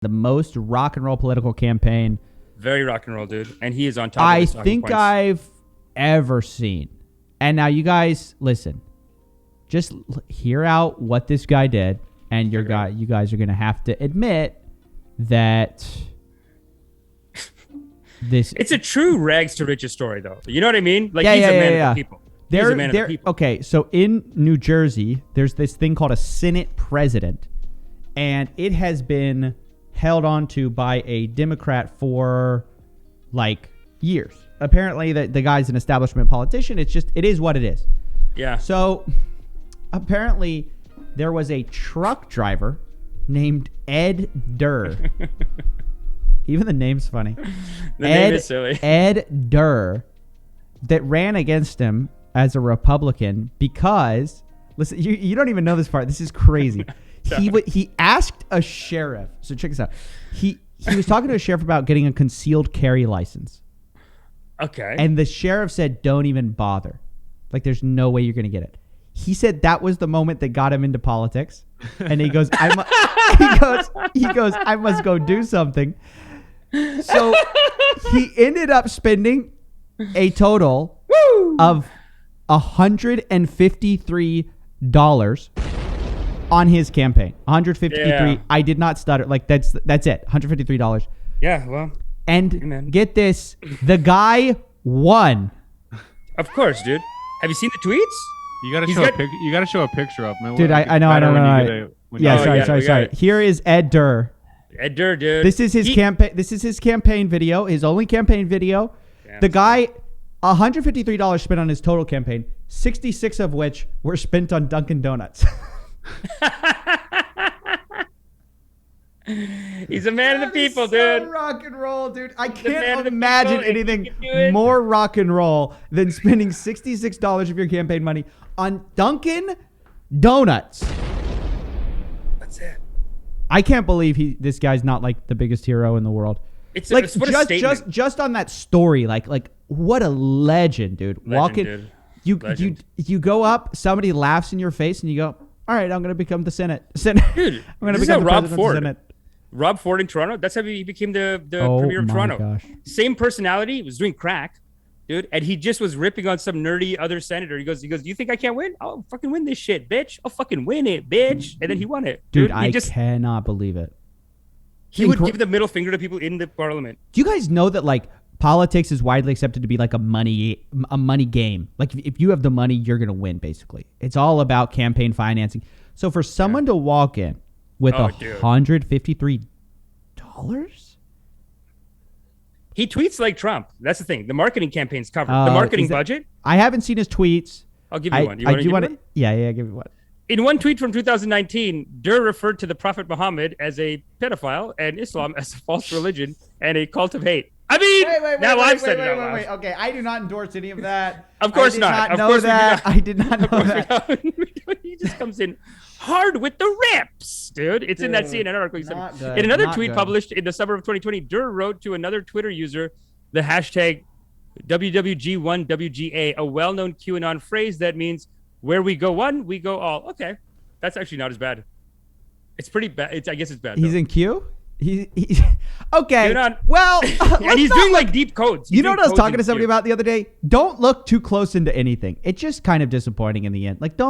the most rock and roll political campaign. Very rock and roll, dude. And he is on top of I his talking think points. I've ever seen. And now you guys, listen. Just hear out what this guy did. And you guys are going to have to admit that this... It's a true rags to riches story, though. You know what I mean? Like, Yeah, he's yeah, a man yeah, of the people. He's a man of the people. Okay, so in New Jersey, there's this thing called a Senate president. And it has been held onto by a Democrat for, like, years. Apparently, the guy's an establishment politician. It is what it is. Yeah. So, apparently, there was a truck driver named Ed Durr. Even the name's funny. The name is silly. Ed Durr, that ran against him as a Republican because, listen, you don't even know this part. This is crazy. He asked a sheriff. So check this out. He was talking to a sheriff about getting a concealed carry license. Okay. And the sheriff said, "Don't even bother. Like, there's no way you're going to get it." He said that was the moment that got him into politics. And he goes, I must go do something. So he ended up spending a total of $153 on his campaign. $153. Yeah. I did not stutter. Like, that's it. $153. Yeah, well. And get this, the guy won. Of course, dude. Have you seen the tweets? You gotta show a picture up, man. Dude, I know. Sorry. Here is Ed Durr. Ed Durr, dude. This is his campaign. This is his campaign video. His only campaign video. Damn. The guy, $153 spent on his total campaign, 66 of which were spent on Dunkin' Donuts. He's a man of the people, so dude. Rock and roll, dude. I can't imagine anything more rock and roll than spending $66 of your campaign money on Dunkin' Donuts. That's it. I can't believe this guy's not like the biggest hero in the world. It's like just on that story, like what a legend, dude. You go up, somebody laughs in your face, and you go, "All right, I'm gonna become the Senate." Dude, I'm gonna become the president of the Senate. Rob Ford in Toronto. That's how he became the premier of Toronto. Gosh. Same personality. Was doing crack, dude, and he just was ripping on some nerdy other senator. He goes, "You think I can't win? I'll fucking win this shit, bitch. I'll fucking win it, bitch." And then he won it, dude. I cannot believe it. He would give the middle finger to people in the parliament. Do you guys know that like politics is widely accepted to be like a money game? Like if you have the money, you're gonna win. Basically, it's all about campaign financing. So for someone to walk in with $153, he tweets like Trump. That's the thing. The marketing campaign's covered. The marketing budget. I haven't seen his tweets. I'll give you one. You want to? Yeah, give me one. In one tweet from 2019, Durr referred to the Prophet Muhammad as a pedophile and Islam as a false religion and a cult of hate. I mean, wait. Okay, I do not endorse any of that. Of course not. I did not know that. He just comes in hard with the rips, dude. It's in that CNN article. In another tweet published in the summer of 2020, Durr wrote to another Twitter user the hashtag WWG1WGA, a well-known QAnon phrase that means where we go one, we go all. Okay, that's actually not as bad. It's pretty bad. I guess it's bad. He's in Q? He's okay. Well, and he's doing like deep codes. You know what I was talking to somebody about the other day? Don't look too close into anything. It's just kind of disappointing in the end. Like,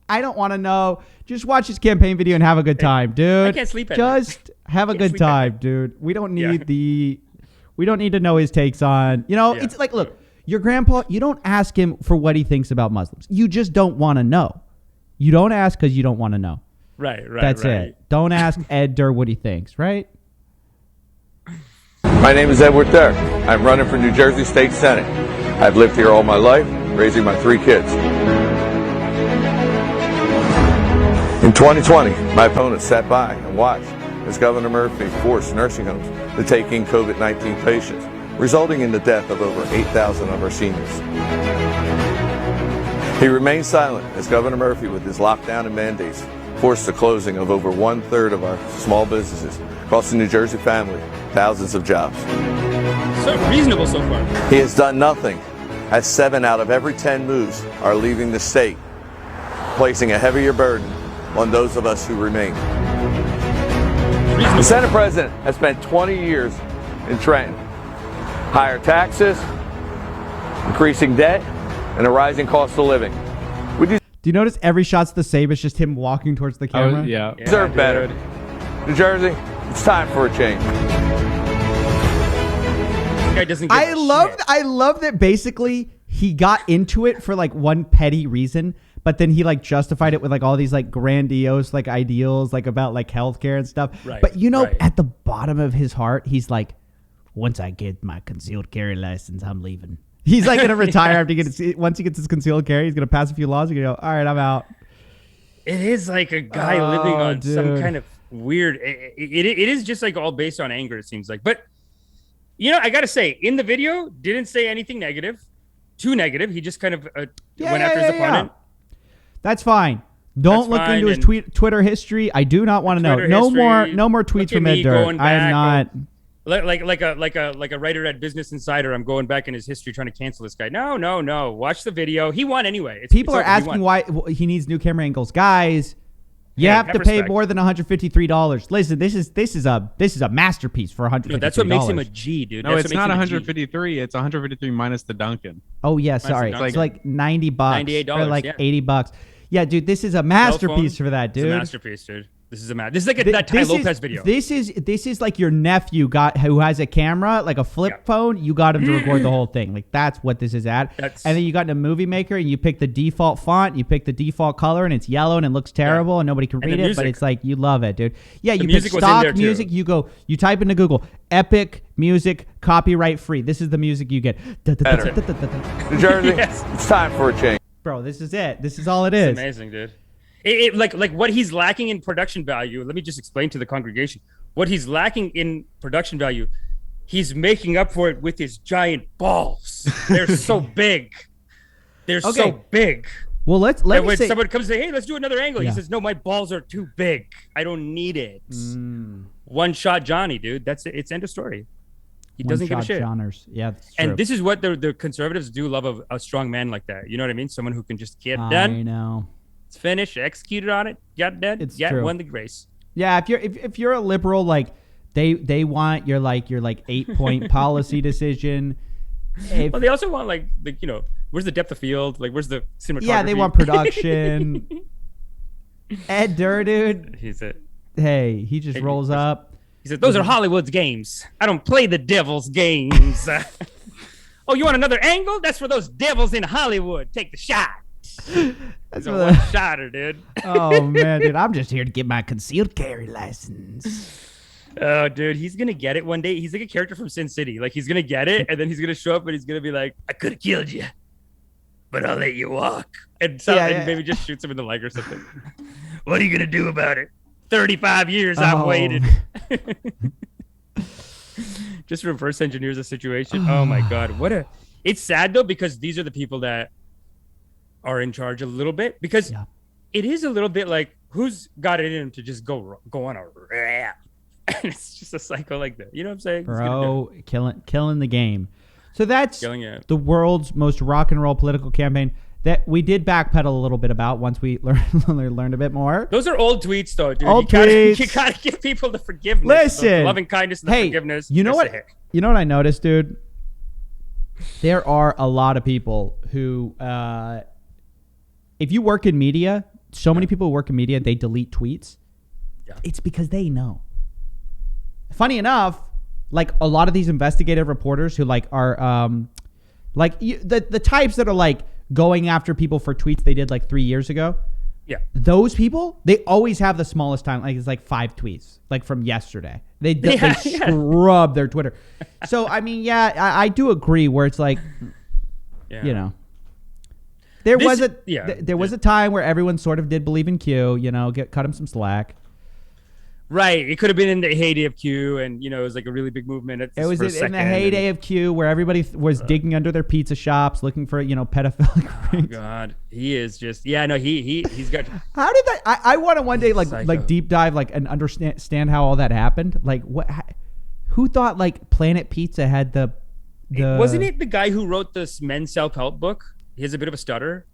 I don't want to know. Just watch his campaign video and have a good time, dude. I can't sleep at night. Just have a good time, dude. We don't need we don't need to know his takes on, it's like, look, your grandpa, you don't ask him for what he thinks about Muslims. You just don't want to know. You don't ask because you don't want to know. Right. That's it. Don't ask Ed Durr what he thinks, right? My name is Edward Durr. I'm running for New Jersey State Senate. I've lived here all my life, raising my 3 kids. In 2020, my opponent sat by and watched as Governor Murphy forced nursing homes to take in COVID-19 patients, resulting in the death of over 8,000 of our seniors. He remained silent as Governor Murphy, with his lockdown and mandates, forced the closing of over 1/3 of our small businesses, costing New Jersey family thousands of jobs. So reasonable so far. He has done nothing, as 7 out of every 10 moves are leaving the state, placing a heavier burden on those of us who remain. The Senate president has spent 20 years in Trenton. Higher taxes, increasing debt, and a rising cost of living. Do you notice every shot's the same? It's just him walking towards the camera? Yeah. Deserve better. New Jersey, it's time for a change. This guy doesn't give a shit. I love that basically he got into it for like one petty reason, but then he like justified it with like all these like grandiose like ideals like about like healthcare and stuff. Right, But you know, right. at the bottom of his heart, he's like, once I get my concealed carry license, I'm leaving. He's like gonna retire after once he gets his concealed carry. He's gonna pass a few laws. He's gonna go, all right, I'm out. It is like a guy living on some kind of weird. It is just like all based on anger. It seems like, but you know, I gotta say, in the video, didn't say anything negative, too negative. He just kind of went after his opponent. That's fine. Don't look into his Twitter history. I do not want to know. No more tweets from Ed Durr. I am not. Like a writer at Business Insider, I'm going back in his history trying to cancel this guy. No. Watch the video. He won anyway. People are asking why he needs new camera angles. Guys, you have to pay more than $153. Listen, this is a masterpiece for $153. No, that's what makes him a G, dude. No, it's not 153. It's 153 minus the Duncan. Oh yeah, sorry. It's like $90, $98 or like $80. Yeah, dude, this is a masterpiece for that, dude. It's a masterpiece, dude. This is like that Ty Lopez video. This is like your nephew who has a camera, like a flip phone. You got him to record the whole thing. Like that's what this is at. And then you got a movie maker and you pick the default font, you pick the default color, and it's yellow and it looks terrible and nobody can read it, but it's like you love it, dude. Yeah, you pick stock music. You type into Google epic music, copyright free. This is the music you get. New Jersey, it's time for a change. Bro, this is it. This is all it is. It's amazing, dude. It like what he's lacking in production value. Let me just explain to the congregation what he's lacking in production value. He's making up for it with his giant balls. They're so big. They're so big. Well, let's when say someone comes and say, "Hey, let's do another angle," he says, "No, my balls are too big. I don't need it." One shot Johnny, dude. That's it. It's end of story. He doesn't give a shit. Genres. Yeah, that's true. And this is what the conservatives do love of a strong man like that. You know what I mean? Someone who can just get done. I know. Finished, executed on it, got dead, won the race. Yeah, if you're a liberal, like they want your 8-point policy decision. Well, they also want like where's the depth of field? Like where's the cinematography? Yeah, they want production. Ed Durr, dude. He just rolls up. He said, "Those are Hollywood's games. I don't play the devil's games." Oh, you want another angle? That's for those devils in Hollywood. Take the shot. That's a one-shotter, dude. Oh man, dude, I'm just here to get my concealed carry license. Oh, dude, he's gonna get it one day. He's like a character from Sin City. Like he's gonna get it, and then he's gonna show up, and he's gonna be like, "I could have killed you, but I'll let you walk," and maybe just shoots him in the leg or something. What are you gonna do about it? 35 years I've waited. Just reverse engineers the situation. Oh my God, it's sad though, because these are the people that are in charge a little bit, because it is a little bit like, who's got it in him to just go on a rap? And it's just a cycle like that. You know what I'm saying? Bro, killing the game. So that's the world's most rock and roll political campaign that we did backpedal a little bit about once we learned a bit more. Those are old tweets though, dude. You gotta give people the forgiveness. Listen. The loving kindness and the forgiveness. You know what? You know what I noticed, dude? There are a lot of people who if you work in media, so many people who work in media, they delete tweets. Yeah. It's because they know. Funny enough, like a lot of these investigative reporters who are the types that are going after people for tweets they did 3 years ago. Yeah. Those people, they always have the smallest time. It's 5 tweets, from yesterday. They scrub their Twitter. So, I mean, I do agree where it's There was a time where everyone sort of did believe in Q, cut him some slack. Right. It could have been in the heyday of Q, and, it was a really big movement. It was in the heyday of Q where everybody was digging under their pizza shops looking for, pedophilic rings. Oh, God. He is just, he's got. How did that, I want to one day, deep dive, and understand how all that happened. Who thought, Planet Pizza had the. Wasn't it the guy who wrote this men's self-help book? He has a bit of a stutter.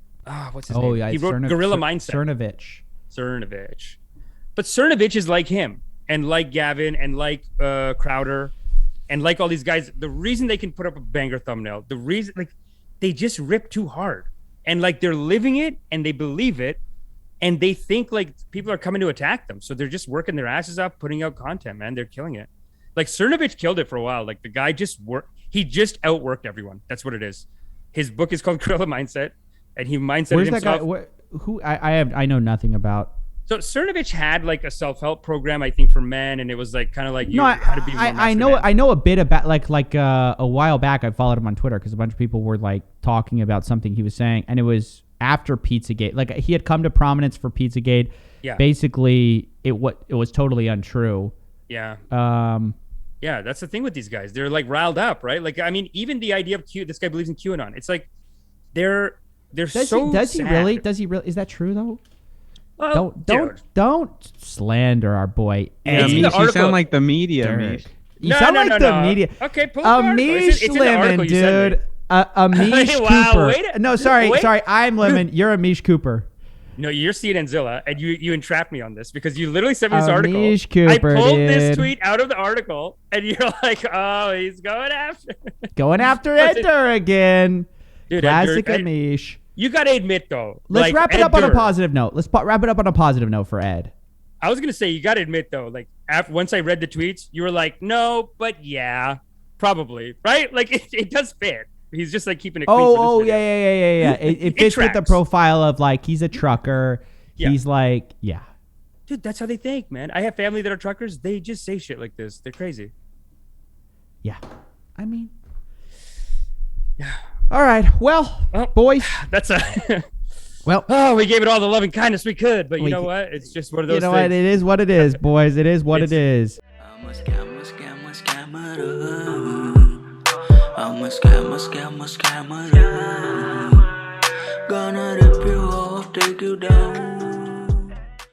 What's his name? Oh, yeah. He wrote Gorilla Mindset. Cernovich. But Cernovich is like him. and like Gavin and like Crowder and like all these guys, the reason they can put up a banger thumbnail, the reason, like, they just rip too hard, and like they're living it and they believe it, and they think like people are coming to attack them, so they're just working their asses off, putting out content. Man, they're killing it. Like Cernovich killed it for a while. Like the guy just outworked everyone. That's what it is. His book is called Gorilla Mindset, and he mindset Where's himself. that guy? Who I know nothing about. So Cernovich had like a self-help program, I think, for men, and it was like kind of like how to be more I masculine. know a bit about like a while back I followed him on Twitter because a bunch of people were like talking about something he was saying, and it was after Pizzagate. Like he had come to prominence for Pizzagate. Yeah. Basically, it was totally untrue. Yeah. Yeah, that's the thing with these guys. They're like riled up, right? Like, I mean, even the idea of this guy believes in QAnon. It's like they're Does sad. he really? Is that true though? Well, Don't slander our boy. Yeah, It's in Mish, the you article. sound like the media, Durr. Mish. You sound like the media. Okay, pull up the article. Amish It's in the Lemon, article you sent me. dude. Amish Wow, Cooper. wait No, sorry. wait. I'm Lemon. You're Amish Cooper. No, you're Zilla, and you entrapped me on this because you literally sent me this article. Amish Cooper, I pulled this dude. tweet out of the article, and you're like, "Oh, he's going after." Going after Ed Durr again. Dude, Classic Ed Durr, Amish. You got to admit though. Let's like, wrap it Ed up on a Durr, positive note. Wrap it up on a positive note for Ed. I was gonna say you got to admit though, like once I read the tweets, you were like, "No, but yeah, probably, right?" Like it does fit. He's just like keeping it clean. Oh, yeah. It fits with the tracks. profile of like he's a trucker. Yeah. He's like, yeah. Dude, that's how they think, man. I have family that are truckers. They just say shit like this. They're crazy. Yeah. I mean. Yeah. All right. Well, boys. That's a. Well. Oh, we gave it all the loving kindness we could, but you know what? It's just one of those You know things. what? It is what it is, boys. It is what it is. I'm a scammer. Gonna rip you off, take you down.